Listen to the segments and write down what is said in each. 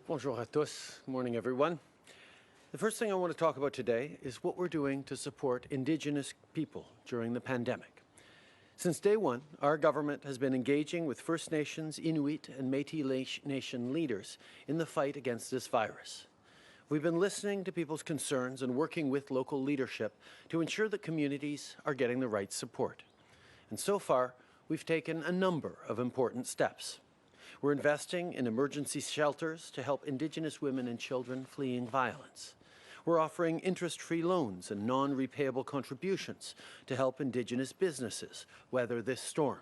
Bonjour à tous. Good morning, everyone. The first thing I want to talk about today is what we're doing to support Indigenous people during the pandemic. Since day one, our government has been engaging with First Nations, Inuit, and Métis Nation leaders in the fight against this virus. We've been listening to people's concerns and working with local leadership to ensure that communities are getting the right support. And so far, we've taken a number of important steps. We're investing in emergency shelters to help Indigenous women and children fleeing violence. We're offering interest-free loans and non-repayable contributions to help Indigenous businesses weather this storm.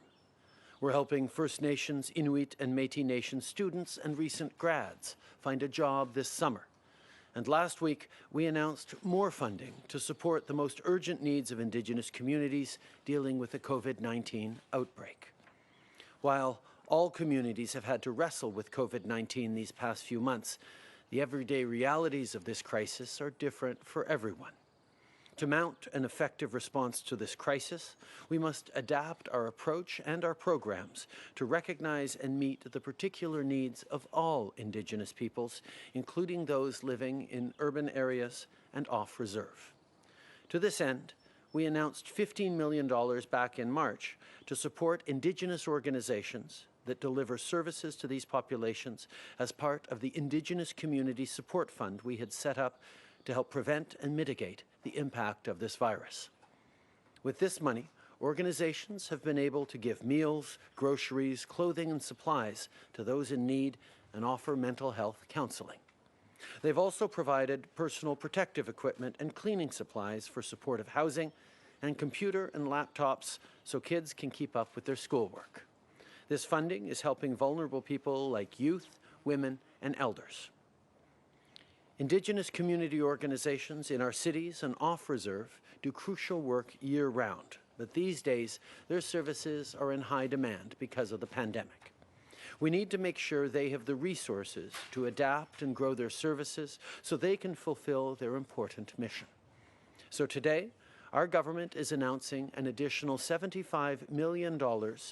We're helping First Nations, Inuit, and Métis Nation students and recent grads find a job this summer. And last week, we announced more funding to support the most urgent needs of Indigenous communities dealing with the COVID-19 outbreak. While all communities have had to wrestle with COVID-19 these past few months, the everyday realities of this crisis are different for everyone. To mount an effective response to this crisis, we must adapt our approach and our programs to recognize and meet the particular needs of all Indigenous peoples, including those living in urban areas and off reserve. To this end, we announced $15 million back in March to support Indigenous organizations that deliver services to these populations as part of the Indigenous Community Support Fund we had set up to help prevent and mitigate the impact of this virus. With this money, organizations have been able to give meals, groceries, clothing, and supplies to those in need and offer mental health counseling. They've also provided personal protective equipment and cleaning supplies for supportive housing and computer and laptops so kids can keep up with their schoolwork. This funding is helping vulnerable people like youth, women, and elders. Indigenous community organizations in our cities and off-reserve do crucial work year-round, but these days their services are in high demand because of the pandemic. We need to make sure they have the resources to adapt and grow their services so they can fulfill their important mission. So today, our government is announcing an additional $75 million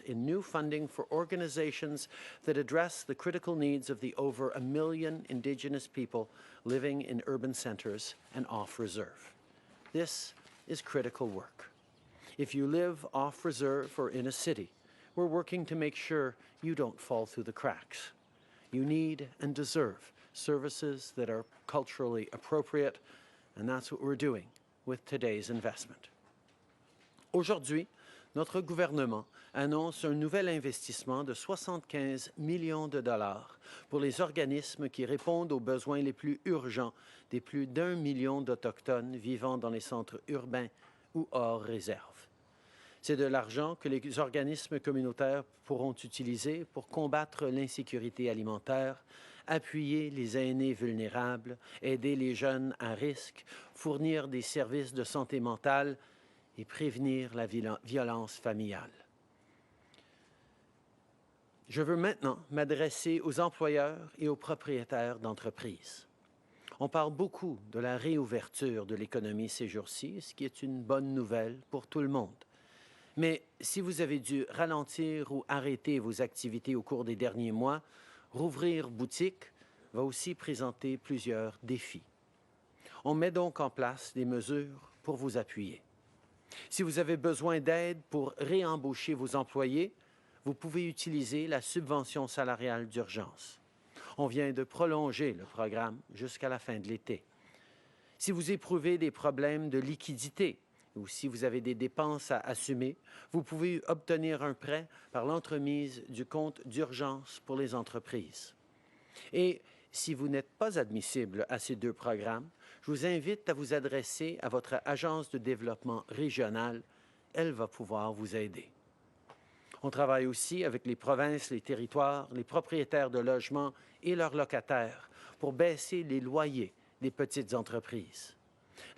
in new funding for organizations that address the critical needs of the over 1 million Indigenous people living in urban centers and off-reserve. This is critical work. If you live off-reserve or in a city, we're working to make sure you don't fall through the cracks. You need and deserve services that are culturally appropriate, and that's what we're doing with today's investment. Aujourd'hui, notre gouvernement annonce un nouvel investissement de 75 millions de dollars pour les organismes qui répondent aux besoins les plus urgents des plus d'1 million d'Autochtones vivant dans les centres urbains ou hors réserve. C'est de l'argent que les organismes communautaires pourront utiliser pour combattre l'insécurité alimentaire, appuyer les aînés vulnérables, aider les jeunes à risque, fournir des services de santé mentale et prévenir la violence familiale. Je veux maintenant m'adresser aux employeurs et aux propriétaires d'entreprises. On parle beaucoup de la réouverture de l'économie ces jours-ci, ce qui est une bonne nouvelle pour tout le monde. Mais si vous avez dû ralentir ou arrêter vos activités au cours des derniers mois, rouvrir boutique va aussi présenter plusieurs défis. On met donc en place des mesures pour vous appuyer. Si vous avez besoin d'aide pour réembaucher vos employés, vous pouvez utiliser la subvention salariale d'urgence. On vient de prolonger le programme jusqu'à la fin de l'été. Si vous éprouvez des problèmes de liquidité ou si vous avez des dépenses à assumer, vous pouvez obtenir un prêt par l'entremise du compte d'urgence pour les entreprises. Et si vous n'êtes pas admissible à ces deux programmes, je vous invite à vous adresser à votre agence de développement régional. Elle va pouvoir vous aider. On travaille aussi avec les provinces, les territoires, les propriétaires de logements et leurs locataires pour baisser les loyers des petites entreprises.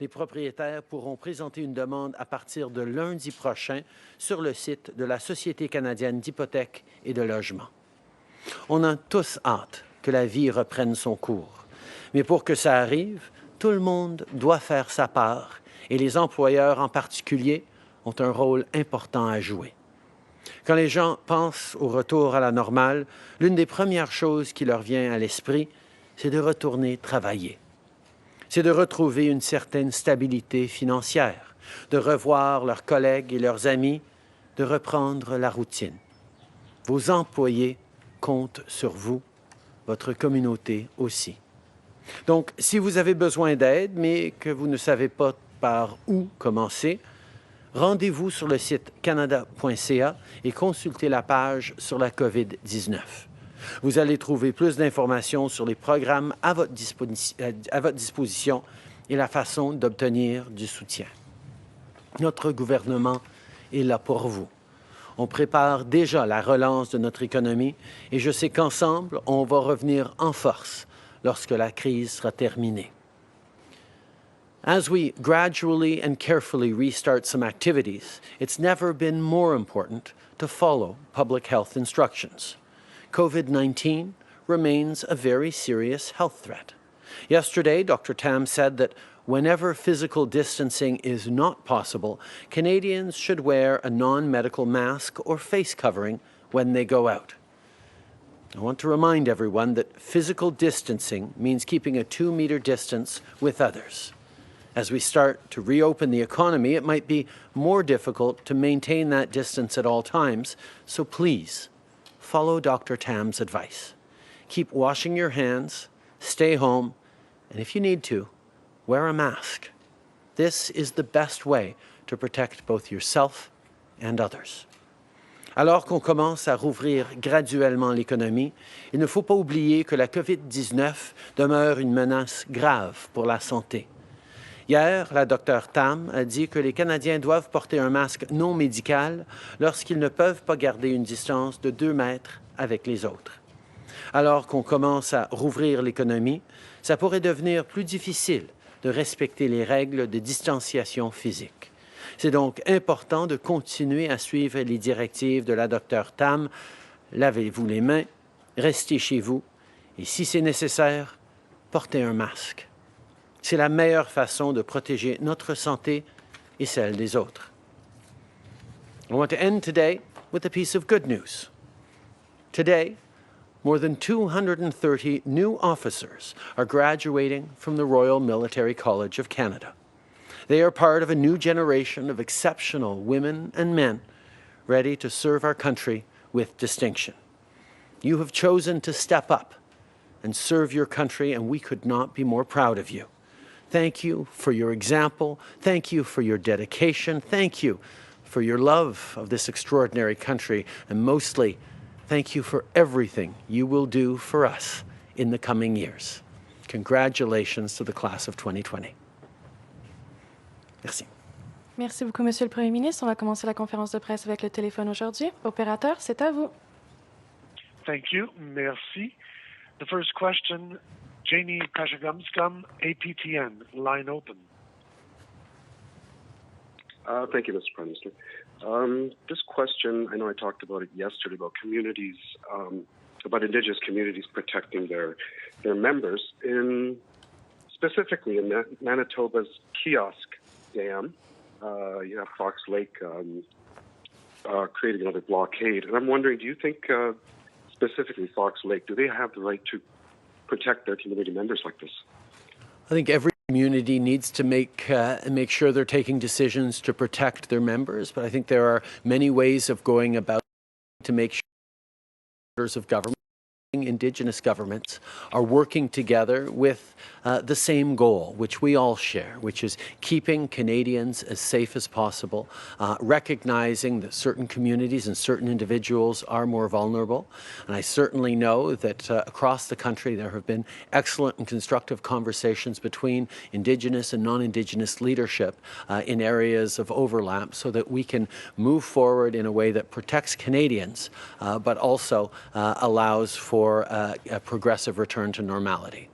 Les propriétaires pourront présenter une demande à partir de lundi prochain sur le site de la Société canadienne d'hypothèques et de logement. On a tous hâte que la vie reprenne son cours. Mais pour que ça arrive, tout le monde doit faire sa part et les employeurs en particulier ont un rôle important à jouer. Quand les gens pensent au retour à la normale, l'une des premières choses qui leur vient à l'esprit, c'est de retourner travailler. C'est de retrouver une certaine stabilité financière, de revoir leurs collègues et leurs amis, de reprendre la routine. Vos employés comptent sur vous, votre communauté aussi. Donc, si vous avez besoin d'aide, mais que vous ne savez pas par où commencer, rendez-vous sur le site canada.ca et consultez la page sur la COVID-19. Vous allez trouver plus d'informations sur les programmes à votre disposition et la façon d'obtenir du soutien. Notre gouvernement est là pour vous. On prépare déjà la relance de notre économie et je sais qu'ensemble, on va revenir en force lorsque la crise sera terminée. As we gradually and carefully restart some activities, it's never been more important to follow public health instructions. COVID-19 remains a very serious health threat. Yesterday, Dr. Tam said that whenever physical distancing is not possible, Canadians should wear a non-medical mask or face covering when they go out. I want to remind everyone that physical distancing means keeping a 2-meter distance with others. As we start to reopen the economy, it might be more difficult to maintain that distance at all times, so please follow Dr. Tam's advice. Keep washing your hands, stay home, and if you need to, wear a mask. This is the best way to protect both yourself and others. Alors qu'on commence à rouvrir graduellement l'économie, il ne faut pas oublier que la COVID-19 demeure une menace grave pour la santé. Hier, la Dr Tam a dit que les Canadiens doivent porter un masque non médical lorsqu'ils ne peuvent pas garder une distance de 2 mètres avec les autres. Alors qu'on commence à rouvrir l'économie, ça pourrait devenir plus difficile de respecter les règles de distanciation physique. C'est donc important de continuer à suivre les directives de la Dr Tam. Lavez-vous les mains, restez chez vous et si c'est nécessaire, portez un masque. C'est la meilleure façon de protéger notre santé et celle des autres. I want to end today with a piece of good news. Today, more than 230 new officers are graduating from the Royal Military College of Canada. They are part of a new generation of exceptional women and men ready to serve our country with distinction. You have chosen to step up and serve your country, and we could not be more proud of you. Thank you for your example. Thank you for your dedication. Thank you for your love of this extraordinary country. And mostly, thank you for everything you will do for us in the coming years. Congratulations to the class of 2020. Merci. Merci beaucoup, Monsieur le Premier ministre. On va commencer la conférence de presse avec le téléphone aujourd'hui. Opérateur, c'est à vous. Thank you. Merci. The first question, Janie Kashagamskam, APTN, line open. Thank you, Mr. Prime Minister. This question, I know I talked about it yesterday, about communities, about Indigenous communities protecting their members, specifically in Manitoba's Kiosk Dam. You have Fox Lake creating another blockade. And I'm wondering, do you think, specifically Fox Lake, do they have the right to protect their community members like this? I think every community needs to make sure they're taking decisions to protect their members, but I think there are many ways of going about to make sure members of government, Indigenous governments, are working together with the same goal, which we all share, which is keeping Canadians as safe as possible, recognizing that certain communities and certain individuals are more vulnerable. And I certainly know that across the country there have been excellent and constructive conversations between Indigenous and non-Indigenous leadership in areas of overlap so that we can move forward in a way that protects Canadians, but also allows for a progressive return to normality.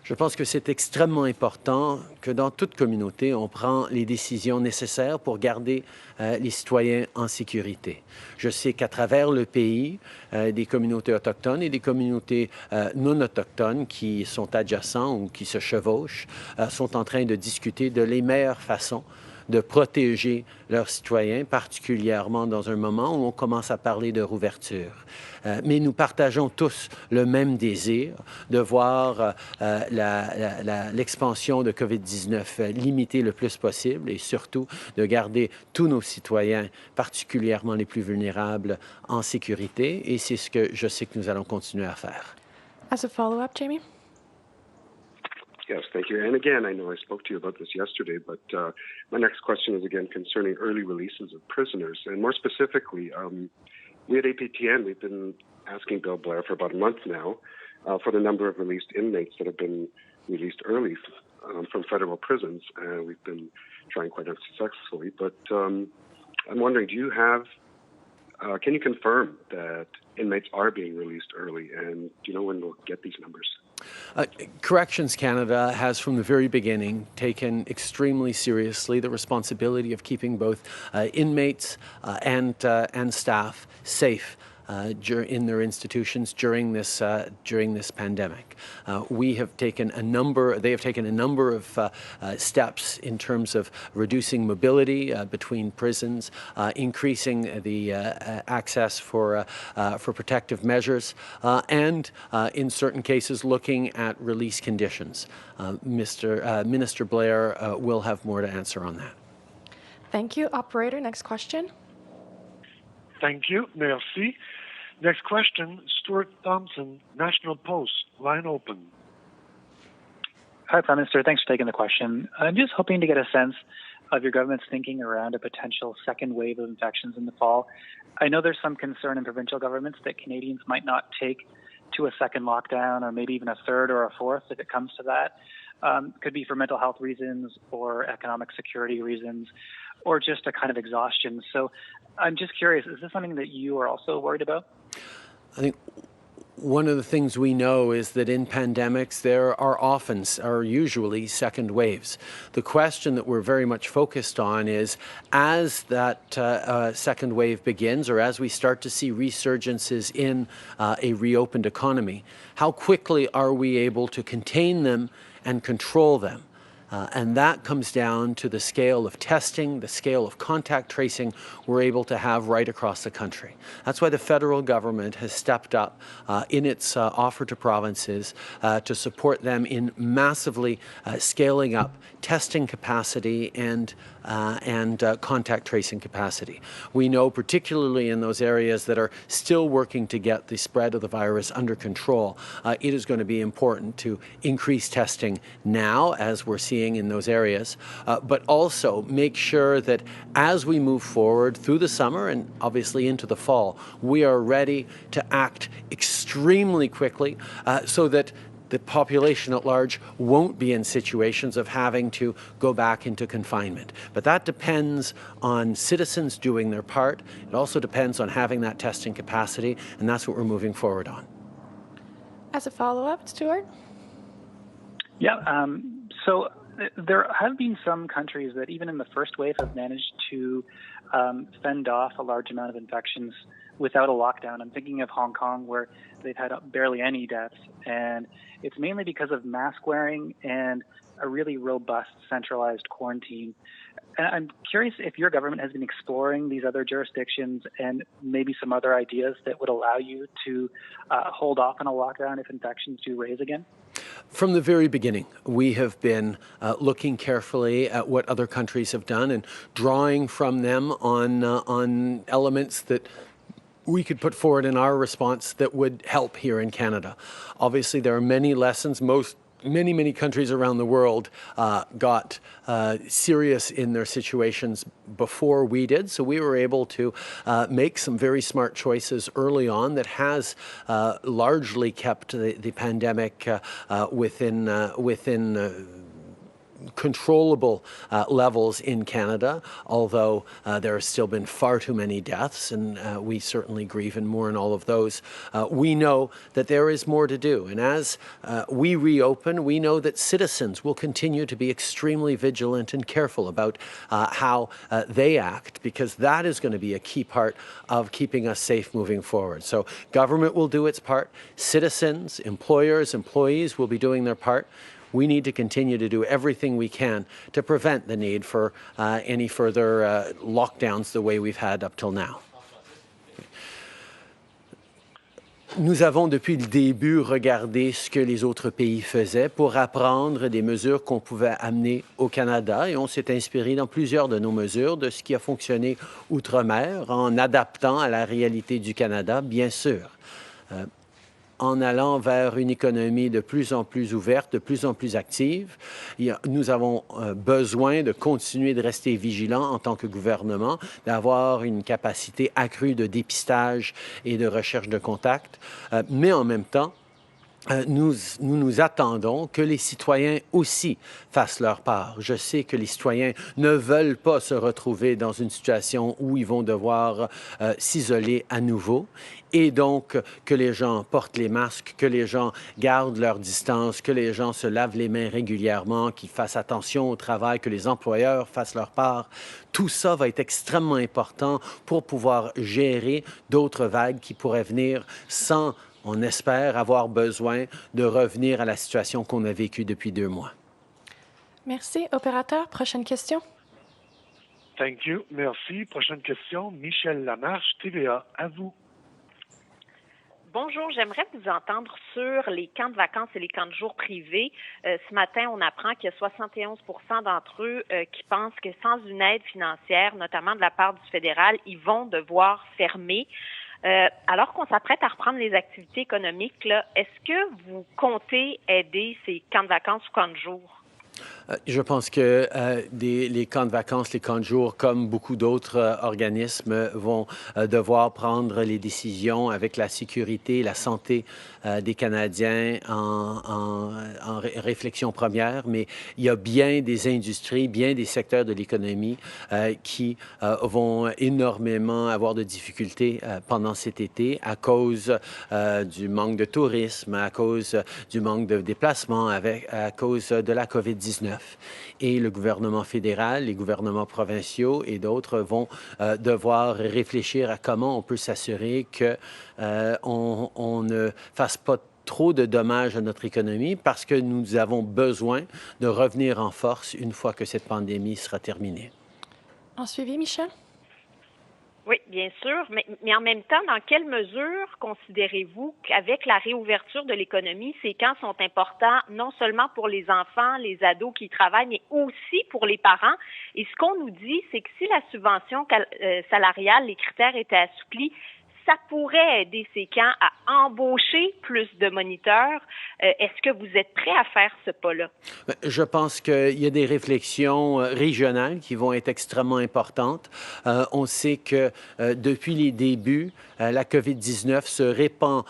Je pense que c'est extrêmement important que dans toute communauté, on prend les décisions nécessaires pour garder les citoyens en sécurité. Je sais qu'à travers le pays, des communautés autochtones et des communautés non autochtones qui sont adjacents ou qui se chevauchent sont en train de discuter de les meilleures façons de protéger leurs citoyens, particulièrement dans un moment où on commence à parler de rouverture. Mais nous partageons tous le même désir de voir l'expansion de COVID-19 limitée le plus possible et surtout de garder tous nos citoyens, particulièrement les plus vulnérables, en sécurité. Et c'est ce que je sais que nous allons continuer à faire. As a follow-up, Jamie? Yes, thank you. And again, I know I spoke to you about this yesterday, but my next question is again concerning early releases of prisoners. And more specifically, we at APTN, we've been asking Bill Blair for about a month now for the number of released inmates that have been released early from federal prisons. We've been trying quite unsuccessfully. But I'm wondering, can you confirm that inmates are being released early? And do you know when we'll get these numbers? Corrections Canada has from the very beginning taken extremely seriously the responsibility of keeping both inmates and staff safe in their institutions during this pandemic. They have taken a number of steps in terms of reducing mobility between prisons, increasing the access for protective measures, and in certain cases looking at release conditions. Minister Blair will have more to answer on that. Thank you. Operator, next question. Thank you. Merci. Next question, Stuart Thompson, National Post. Line open. Hi, Prime Minister. Thanks for taking the question. I'm just hoping to get a sense of your government's thinking around a potential second wave of infections in the fall. I know there's some concern in provincial governments that Canadians might not take to a second lockdown or maybe even a third or a fourth if it comes to that. Could be for mental health reasons or economic security reasons or just a kind of exhaustion. So I'm just curious, is this something that you are also worried about? I think one of the things we know is that in pandemics there are usually second waves. The question that we're very much focused on is as that second wave begins or as we start to see resurgences in a reopened economy, how quickly are we able to contain them and control them? And that comes down to the scale of testing, the scale of contact tracing we're able to have right across the country. That's why the federal government has stepped up in its offer to provinces to support them in massively scaling up testing capacity and contact tracing capacity. We know, particularly in those areas that are still working to get the spread of the virus under control, it is going to be important to increase testing now, as we're seeing in those areas, but also make sure that as we move forward through the summer and obviously into the fall, we are ready to act extremely quickly so that the population at large won't be in situations of having to go back into confinement. But that depends on citizens doing their part. It also depends on having that testing capacity, and that's what we're moving forward on. As a follow-up, Stuart? Yeah, so there have been some countries that even in the first wave have managed to fend off a large amount of infections without a lockdown. I'm thinking of Hong Kong, where they've had barely any deaths, and it's mainly because of mask wearing and a really robust centralized quarantine. And I'm curious if your government has been exploring these other jurisdictions and maybe some other ideas that would allow you to hold off on a lockdown if infections do raise again? From the very beginning, we have been looking carefully at what other countries have done and drawing from them on elements that we could put forward in our response that would help here in Canada. Obviously, there are many lessons. Many countries around the world got serious in their situations before we did, so we were able to make some very smart choices early on that has largely kept the pandemic within controllable levels in Canada, although there have still been far too many deaths, and we certainly grieve and mourn all of those. We know that there is more to do, and as we reopen, we know that citizens will continue to be extremely vigilant and careful about how they act, because that is going to be a key part of keeping us safe moving forward. So government will do its part, citizens, employers, employees will be doing their part. we need to continue to do everything we can to prevent the need for any further lockdowns the way we've had up till now. Nous avons depuis le début regardé ce que les autres pays faisaient pour apprendre des mesures qu'on pouvait amener au Canada et on s'est inspiré dans plusieurs de nos mesures de ce qui a fonctionné outre-mer en adaptant à la réalité du Canada, bien sûr. En allant vers une économie de plus en plus ouverte, de plus en plus active. Nous avons besoin de continuer de rester vigilants en tant que gouvernement, d'avoir une capacité accrue de dépistage et de recherche de contacts, mais en même temps, nous attendons que les citoyens aussi fassent leur part. Je sais que les citoyens ne veulent pas se retrouver dans une situation où ils vont devoir s'isoler à nouveau. Et donc, que les gens portent les masques, que les gens gardent leur distance, que les gens se lavent les mains régulièrement, qu'ils fassent attention au travail, que les employeurs fassent leur part. Tout ça va être extrêmement important pour pouvoir gérer d'autres vagues qui pourraient venir sans, on espère, avoir besoin de revenir à la situation qu'on a vécue depuis 2 mois. Merci. Opérateur, prochaine question. Thank you. Merci. Prochaine question, Michel Lamarche, TVA. À vous. Bonjour, j'aimerais vous entendre sur les camps de vacances et les camps de jour privés. Ce matin, on apprend qu'il y a 71 % d'entre eux qui pensent que sans une aide financière, notamment de la part du fédéral, ils vont devoir fermer. Alors qu'on s'apprête à reprendre les activités économiques, là, est-ce que vous comptez aider ces camps de vacances ou camps de jour? Je pense que les camps de vacances, les camps de jour, comme beaucoup d'autres organismes, vont devoir prendre les décisions avec la sécurité et la santé des Canadiens en réflexion première. Mais il y a bien des industries, bien des secteurs de l'économie qui vont énormément avoir de difficultés pendant cet été à cause du manque de tourisme, à cause du manque de déplacement, à cause de la COVID-19. Et le gouvernement fédéral, les gouvernements provinciaux et d'autres vont devoir réfléchir à comment on peut s'assurer qu'on ne fasse pas trop de dommages à notre économie parce que nous avons besoin de revenir en force une fois que cette pandémie sera terminée. En suivi, Michel? Oui, bien sûr, mais en même temps, dans quelle mesure considérez-vous qu'avec la réouverture de l'économie, ces camps sont importants non seulement pour les enfants, les ados qui travaillent, mais aussi pour les parents? Et ce qu'on nous dit, c'est que si la subvention salariale, les critères étaient assouplis, ça pourrait aider ces camps à embaucher plus de moniteurs. Est-ce que vous êtes prêt à faire ce pas-là? Je pense qu'il y a des réflexions régionales qui vont être extrêmement importantes. On sait que depuis les débuts, la COVID-19 se répand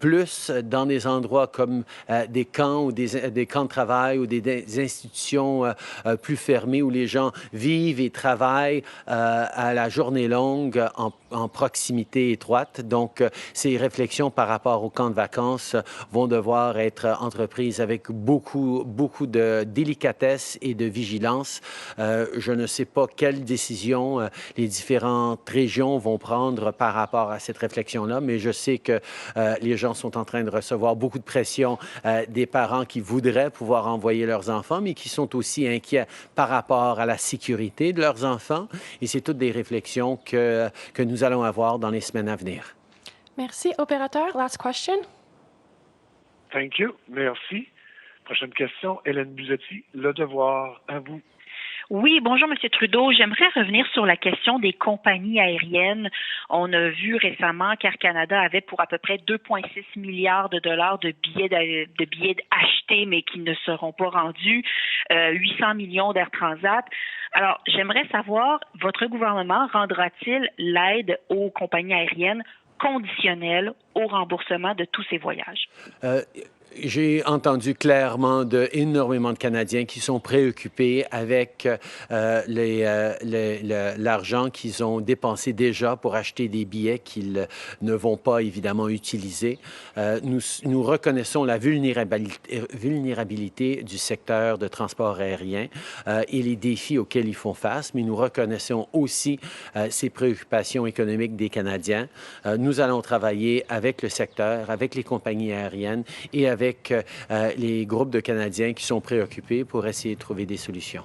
plus dans des endroits comme des camps ou des camps de travail ou des institutions plus fermées où les gens vivent et travaillent à la journée longue en proximité étroite. Donc, ces réflexions par rapport aux camps de vacances vont devoir être entreprises avec beaucoup de délicatesse et de vigilance. Je ne sais pas quelles décisions les différentes régions vont prendre par rapport à cette réflexion-là, mais je sais que les gens sont en train de recevoir beaucoup de pression des parents qui voudraient pouvoir envoyer leurs enfants, mais qui sont aussi inquiets par rapport à la sécurité de leurs enfants. Et c'est toutes des réflexions que nous allons avoir dans les semaines à venir. Merci. Opérateur, last question. Thank you. Merci. Prochaine question, Hélène Buzetti, Le Devoir. À vous. Oui, bonjour, M. Trudeau. J'aimerais revenir sur la question des compagnies aériennes. On a vu récemment qu'Air Canada avait pour à peu près 2,6 milliards de dollars de billets achetés, mais qui ne seront pas rendus, 800 millions d'Air Transat. Alors, j'aimerais savoir, votre gouvernement rendra-t-il l'aide aux compagnies aériennes conditionnelle au remboursement de tous ces voyages? J'ai entendu clairement énormément de Canadiens qui sont préoccupés avec l'argent qu'ils ont dépensé déjà pour acheter des billets qu'ils ne vont pas évidemment utiliser. Nous reconnaissons la vulnérabilité du secteur de transport aérien et les défis auxquels ils font face, mais nous reconnaissons aussi ces préoccupations économiques des Canadiens. Nous allons travailler avec le secteur, avec les compagnies aériennes et avec avec les groupes de Canadiens qui sont préoccupés pour essayer de trouver des solutions.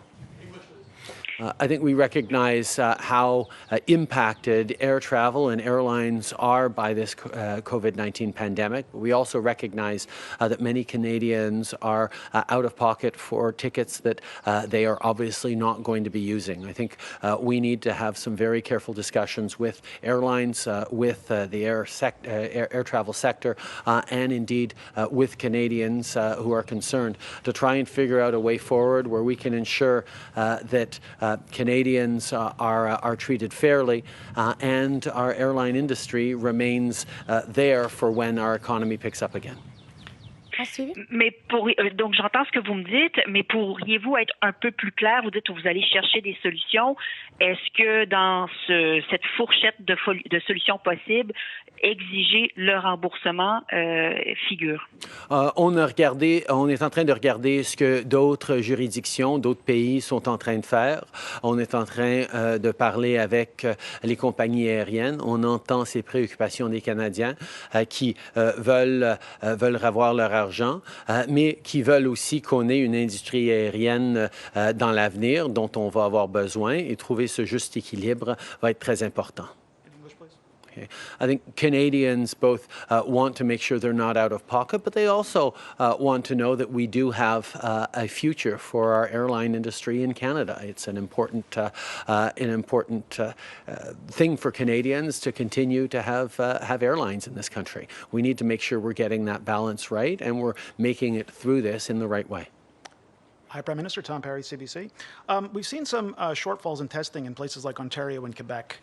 I think we recognize how impacted air travel and airlines are by this COVID-19 pandemic. We also recognize that many Canadians are out of pocket for tickets that they are obviously not going to be using. I think we need to have some very careful discussions with airlines, with the air travel sector, and indeed with Canadians who are concerned to try and figure out a way forward where we can ensure that Canadians are treated fairly and our airline industry remains there for when our economy picks up again. Mais donc j'entends ce que vous me dites, mais pourriez-vous être un peu plus clair? Vous dites que vous allez chercher des solutions. Est-ce que dans cette fourchette de solutions possibles, exiger le remboursement figure? On est en train de regarder ce que d'autres juridictions, d'autres pays sont en train de faire. On est en train de parler avec les compagnies aériennes. On entend ces préoccupations des Canadiens qui veulent avoir leur argent, mais qui veulent aussi qu'on ait une industrie aérienne dans l'avenir dont on va avoir besoin, et trouver ce juste équilibre va être très important. Okay. I think Canadians both want to make sure they're not out of pocket, but they also want to know that we do have a future for our airline industry in Canada. It's an important thing for Canadians to continue to have airlines in this country. We need to make sure we're getting that balance right, and we're making it through this in the right way. Hi, Prime Minister. Tom Perry, CBC. We've seen some shortfalls in testing in places like Ontario and Quebec.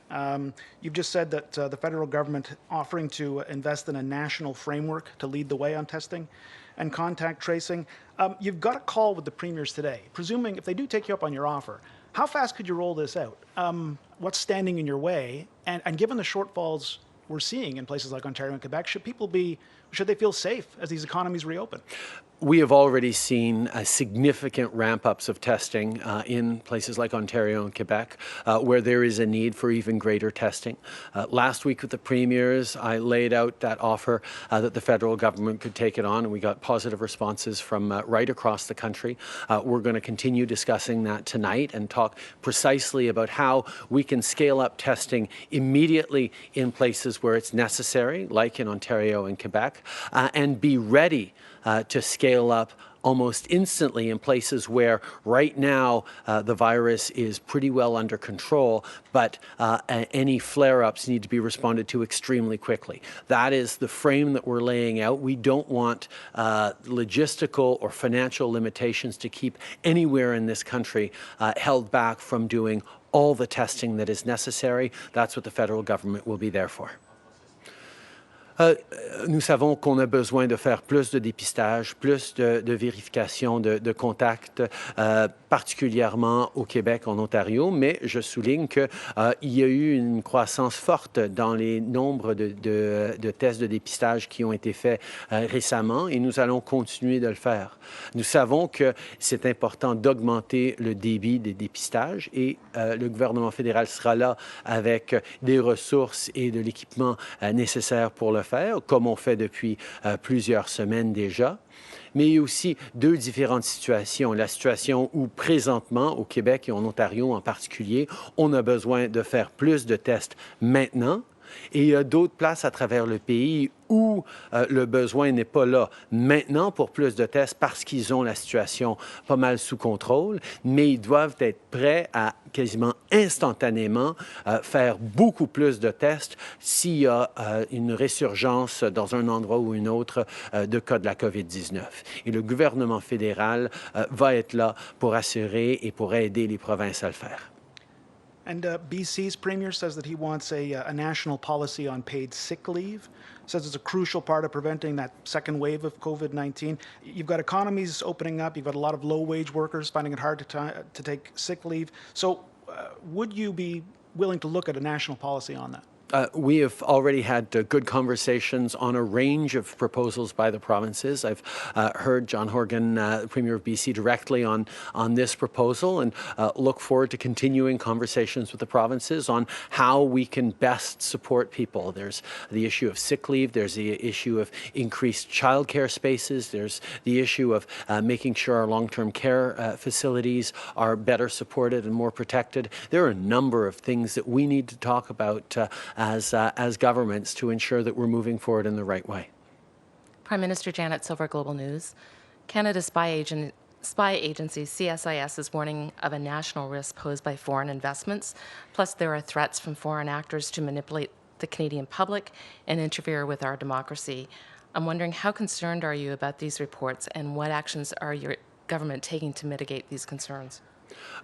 You've just said that the federal government offering to invest in a national framework to lead the way on testing and contact tracing. You've got a call with the premiers today. Presuming if they do take you up on your offer, how fast could you roll this out? What's standing in your way? And given the shortfalls we're seeing in places like Ontario and Quebec, should they feel safe as these economies reopen? We have already seen significant ramp-ups of testing in places like Ontario and Quebec, where there is a need for even greater testing. Last week with the premiers, I laid out that offer that the federal government could take it on, and we got positive responses from right across the country. We're going to continue discussing that tonight and talk precisely about how we can scale up testing immediately in places where it's necessary, like in Ontario and Quebec, and be ready to scale up almost instantly in places where right now the virus is pretty well under control, but any flare-ups need to be responded to extremely quickly. That is the frame that we're laying out. We don't want logistical or financial limitations to keep anywhere in this country held back from doing all the testing that is necessary. That's what the federal government will be there for. Nous savons qu'on a besoin de faire plus de dépistage, plus de vérification de contacts, particulièrement au Québec, en Ontario, mais je souligne qu'il y a eu une croissance forte dans les nombres de tests de dépistage qui ont été faits récemment, et nous allons continuer de le faire. Nous savons que c'est important d'augmenter le débit des dépistages, et le gouvernement fédéral sera là avec des ressources et de l'équipement nécessaire pour le faire, comme on fait depuis plusieurs semaines déjà. Mais il y a aussi deux différentes situations. La situation où présentement, au Québec et en Ontario en particulier, on a besoin de faire plus de tests maintenant. Et il y a d'autres places à travers le pays où le besoin n'est pas là maintenant pour plus de tests parce qu'ils ont la situation pas mal sous contrôle, mais ils doivent être prêts à quasiment instantanément faire beaucoup plus de tests s'il y a une résurgence dans un endroit ou un autre de cas de la COVID-19. Et le gouvernement fédéral va être là pour assurer et pour aider les provinces à le faire. And BC's premier says that he wants a national policy on paid sick leave. Says it's a crucial part of preventing that second wave of COVID-19. You've got economies opening up. You've got a lot of low-wage workers finding it hard to take sick leave. So would you be willing to look at a national policy on that? We have already had good conversations on a range of proposals by the provinces. I've heard John Horgan, Premier of BC, directly on this proposal, and look forward to continuing conversations with the provinces on how we can best support people. There's the issue of sick leave, there's the issue of increased childcare spaces, there's the issue of making sure our long-term care facilities are better supported and more protected. There are a number of things that we need to talk about as governments to ensure that we're moving forward in the right way. Prime Minister Janet Silver, Global News. Canada's spy agency, CSIS, is warning of a national risk posed by foreign investments. Plus, there are threats from foreign actors to manipulate the Canadian public and interfere with our democracy. I'm wondering, how concerned are you about these reports, and what actions are your government taking to mitigate these concerns?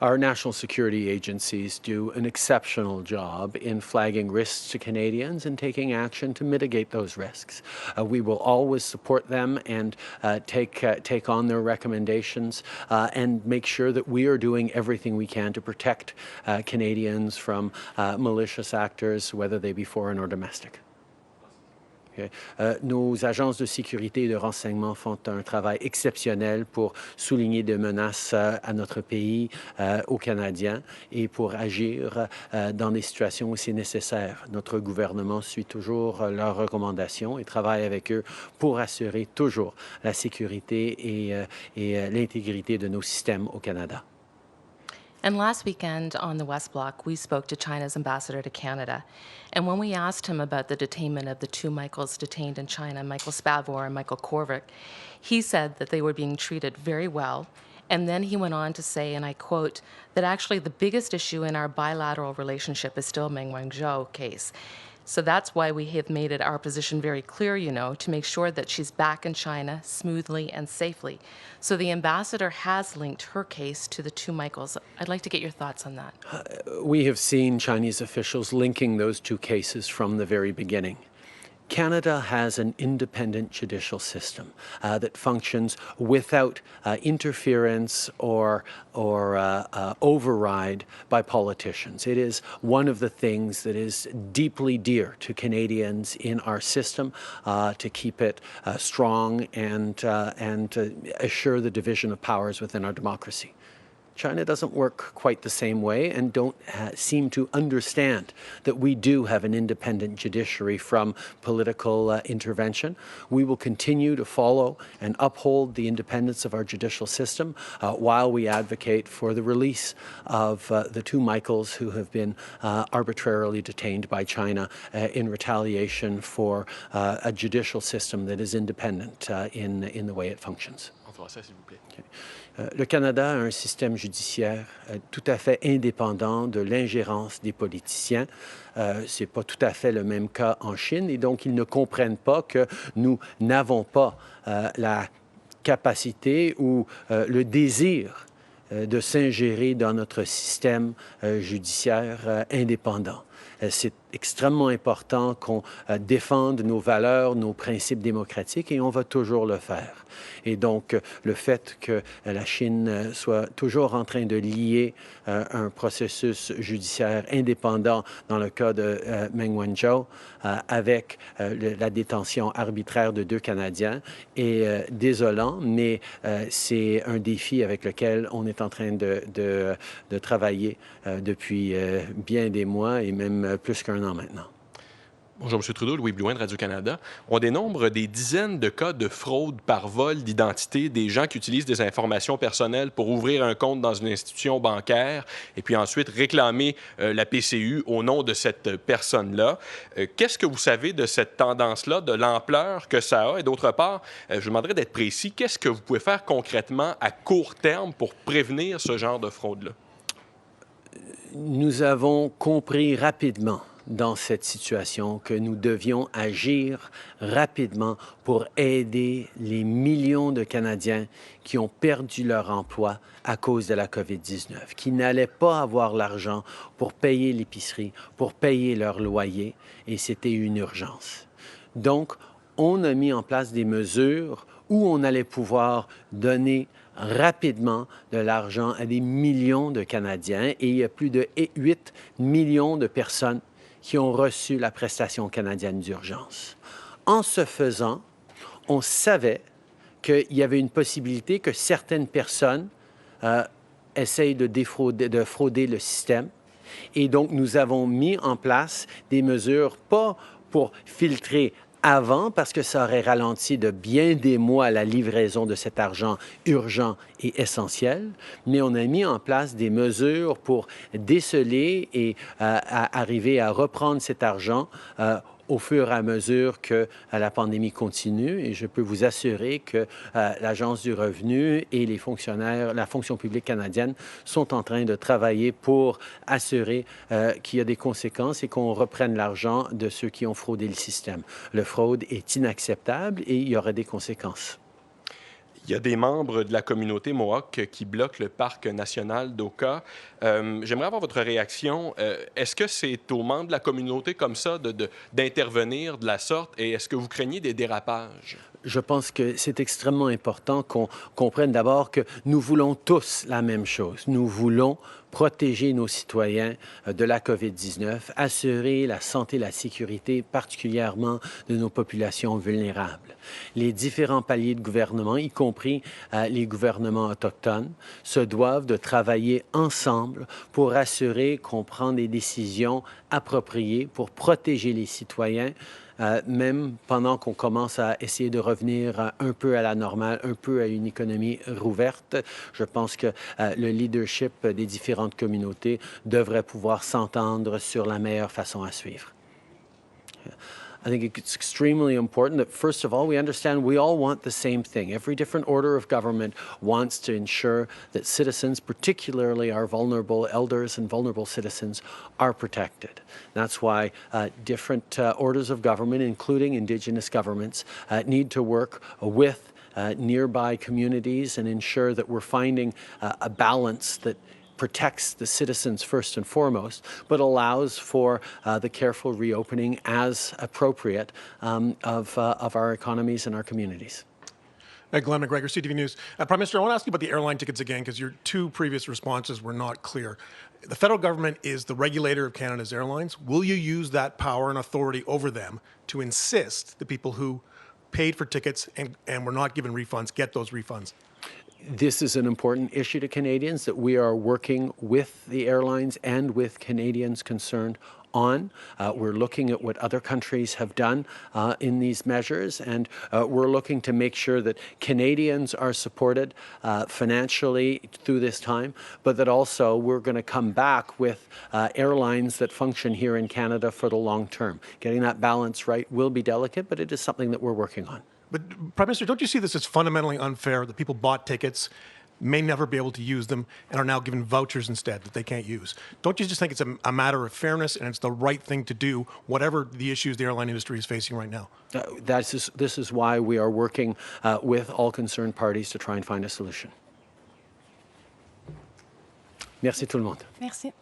Our national security agencies do an exceptional job in flagging risks to Canadians and taking action to mitigate those risks. We will always support them and take on their recommendations and make sure that we are doing everything we can to protect Canadians from malicious actors, whether they be foreign or domestic. Okay. Nos agences de sécurité et de renseignement font un travail exceptionnel pour souligner des menaces à notre pays, aux Canadiens, et pour agir dans des situations où c'est nécessaire. Notre gouvernement suit toujours leurs recommandations et travaille avec eux pour assurer toujours la sécurité et l'intégrité de nos systèmes au Canada. And last weekend on the West Block, we spoke to China's ambassador to Canada. And when we asked him about the detainment of the two Michaels detained in China, Michael Spavor and Michael Korvik, he said that they were being treated very well. And then he went on to say, and I quote, that actually the biggest issue in our bilateral relationship is still Meng Wanzhou case. So that's why we have made it our position very clear, to make sure that she's back in China smoothly and safely. So the ambassador has linked her case to the two Michaels. I'd like to get your thoughts on that. We have seen Chinese officials linking those two cases from the very beginning. Canada has an independent judicial system that functions without interference or override by politicians. It is one of the things that is deeply dear to Canadians in our system to keep it strong and assure the division of powers within our democracy. China doesn't work quite the same way and don't seem to understand that we do have an independent judiciary from political intervention. We will continue to follow and uphold the independence of our judicial system while we advocate for the release of the two Michaels who have been arbitrarily detained by China in retaliation for a judicial system that is independent in the way it functions. En français, s'il vous plaît. Okay. Le Canada a un système judiciaire tout à fait indépendant de l'ingérence des politiciens. Ce n'est pas tout à fait le même cas en Chine et donc ils ne comprennent pas que nous n'avons pas la capacité ou le désir de s'ingérer dans notre système judiciaire indépendant. C'est extrêmement important qu'on défende nos valeurs, nos principes démocratiques et on va toujours le faire. Et donc, le fait que la Chine soit toujours en train de lier un processus judiciaire indépendant dans le cas de Meng Wanzhou avec la détention arbitraire de deux Canadiens est désolant, mais c'est un défi avec lequel on est en train de travailler depuis bien des mois et même plus qu'un an maintenant. Bonjour, M. Trudeau, Louis Blouin de Radio-Canada. On dénombre des dizaines de cas de fraude par vol d'identité, des gens qui utilisent des informations personnelles pour ouvrir un compte dans une institution bancaire et puis ensuite réclamer la PCU au nom de cette personne-là. Qu'est-ce que vous savez de cette tendance-là, de l'ampleur que ça a? Et d'autre part, je vous demanderais d'être précis, qu'est-ce que vous pouvez faire concrètement à court terme pour prévenir ce genre de fraude-là? Nous avons compris rapidement dans cette situation que nous devions agir rapidement pour aider les millions de Canadiens qui ont perdu leur emploi à cause de la COVID-19, qui n'allaient pas avoir l'argent pour payer l'épicerie, pour payer leur loyer, et c'était une urgence. Donc, on a mis en place des mesures où on allait pouvoir donner rapidement de l'argent à des millions de Canadiens, et il y a plus de 8 millions de personnes qui ont reçu la prestation canadienne d'urgence. En ce faisant, on savait qu'il y avait une possibilité que certaines personnes essayent de frauder le système. Et donc, nous avons mis en place des mesures, pas pour filtrer avant, parce que ça aurait ralenti de bien des mois la livraison de cet argent urgent et essentiel, mais on a mis en place des mesures pour déceler et arriver à reprendre cet argent au fur et à mesure que la pandémie continue. Et je peux vous assurer que l'Agence du revenu et les fonctionnaires, la fonction publique canadienne sont en train de travailler pour assurer qu'il y a des conséquences et qu'on reprenne l'argent de ceux qui ont fraudé le système. Le fraude est inacceptable et il y aura des conséquences. Il y a des membres de la communauté Mohawk qui bloquent le parc national d'Oka. J'aimerais avoir votre réaction. Est-ce que c'est aux membres de la communauté comme ça d'intervenir de la sorte et est-ce que vous craignez des dérapages? Je pense que c'est extrêmement important qu'on comprenne d'abord que nous voulons tous la même chose. Nous voulons protéger nos citoyens de la COVID-19, assurer la santé et la sécurité, particulièrement de nos populations vulnérables. Les différents paliers de gouvernement, y compris les gouvernements autochtones, se doivent de travailler ensemble pour assurer qu'on prend des décisions appropriées pour protéger les citoyens, même pendant qu'on commence à essayer de revenir un peu à la normale, un peu à une économie rouverte. Je pense que le leadership des différentes communautés devrait pouvoir s'entendre sur la meilleure façon à suivre. I think it's extremely important that, first of all, we understand we all want the same thing. Every different order of government wants to ensure that citizens, particularly our vulnerable elders and vulnerable citizens, are protected. That's why different orders of government, including Indigenous governments, need to work with nearby communities and ensure that we're finding a balance that protects the citizens first and foremost, but allows for the careful reopening as appropriate of our economies and our communities. Glenn McGregor, CTV News. Prime Minister, I want to ask you about the airline tickets again, because your two previous responses were not clear. The federal government is the regulator of Canada's airlines. Will you use that power and authority over them to insist the people who paid for tickets and were not given refunds get those refunds? This is an important issue to Canadians that we are working with the airlines and with Canadians concerned on. We're looking at what other countries have done in these measures, and we're looking to make sure that Canadians are supported financially through this time, but that also we're going to come back with airlines that function here in Canada for the long term. Getting that balance right will be delicate, but it is something that we're working on. But, Prime Minister, don't you see this as fundamentally unfair that people bought tickets, may never be able to use them, and are now given vouchers instead that they can't use? Don't you just think it's a matter of fairness and it's the right thing to do, whatever the issues the airline industry is facing right now? This is why we are working with all concerned parties to try and find a solution. Merci tout le monde. Merci.